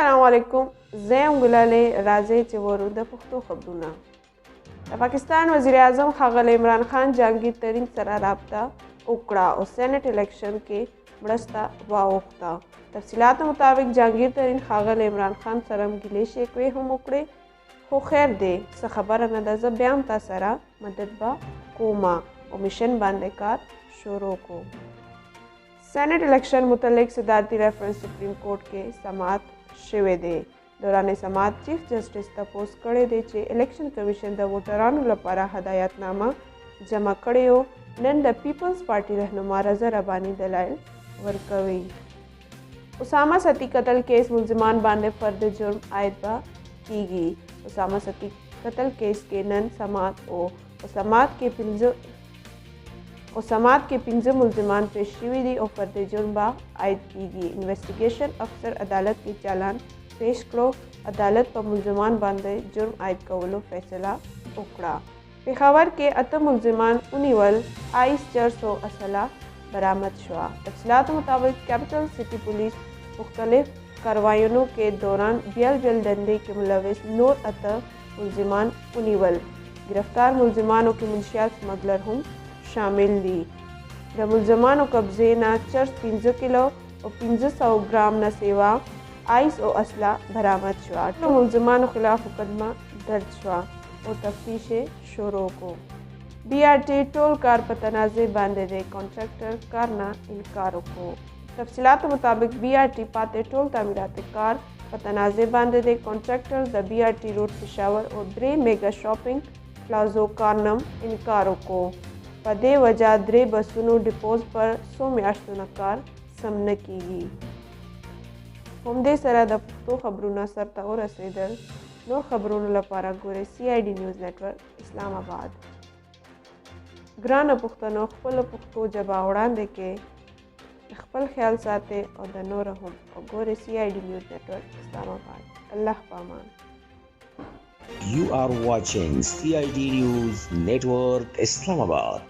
السلام علیکم. زه یم ګلاله. راځئ چې ورو د پښتو خبرونه. د پاکستان وزیر اعظم ښاغلی عمران خان جهانګیر ترین سره رابطه وکړه او سینټ الیکشن کې مرسته واوښته. تفصیلاتو مطابق جهانګیر ترین ښاغلی عمران خان سره ګیلې شکوې هم وکړې، خو خیر دی څه خبره نه ده، زه بیا هم تا سره مدد به کومه او میشن باندې کار شروع کو. سینٹ الیکشن متعلق صدارتی ریفرنس سپریم کورٹ کې سماعت شوی دی. دوران سماعت چیف جسټس تپوس کړی دی چې الیکشن کمیشن د ووټرانو لپاره هدایتنامه جمع کړې او نن د پیپلز پارټي رهنما رضا رباني دلایل ورکوي. اسامه ستی قتل کیس ملزمان باندې فرد جرم عاید به کیږي. اسامه ستی قتل کیس کې نن سماعت او سماعت کې 15 ملزمان پیش شوي دي او فرد جرم به عاید کیږي. انویسټیګیشن افسر عدالت کې چالان پیش کړو. عدالت په ملزمان باندې جرم عاید کولو فیصله وکړه. پېښور کې 8 ملزمان ونیول. آئس چرس او اسلحه برآمد شوه. تفصیلاتو مطابق کیپټل سٹی پولیس مختلف کاروایونو کې دوران بیل دندې کې ملوث نور 8 ملزمان ونیول. گرفتار ملزمانو کې منشیات سمګلر هم شامل دي. د ملزمانو قبضې نه چرس 15 کیلو او 1500 ګرام نه سیوا آئس او اسلحه برآمد شوه. ټولو ملزمانو خلاف مقدمه درج شوه او تفتیش شروع کو. BRT ټول کار په تنازع باندې د کانټراکټر کار نه انکار وکړو. تفصیلاتو مطابق BRT پاتې ټول تعمیراتي کار په تنازع باندې د کانټراکټر د BRT روډ پېښور او 3 میگا شاپینګ پلازو کار نه انکار وکړو. په دې وجه 3 بسونو ډیپوز پر 100 میاشتو نه کار سم نه کیږي. همدې سره د پښتو خبرونه سرته ورسېدل. نور خبرونو لپاره ګورئ CID نیوز نټورک اسلام آباد. ګرانو پښتنو، خپله پښتو ژبه وړاندې کې خپل خیال ساتئ او د نورو هم وګورئ CID نیوز نټورک اسلام آباد. الله پامان. You are watching CID News Network Islamabad.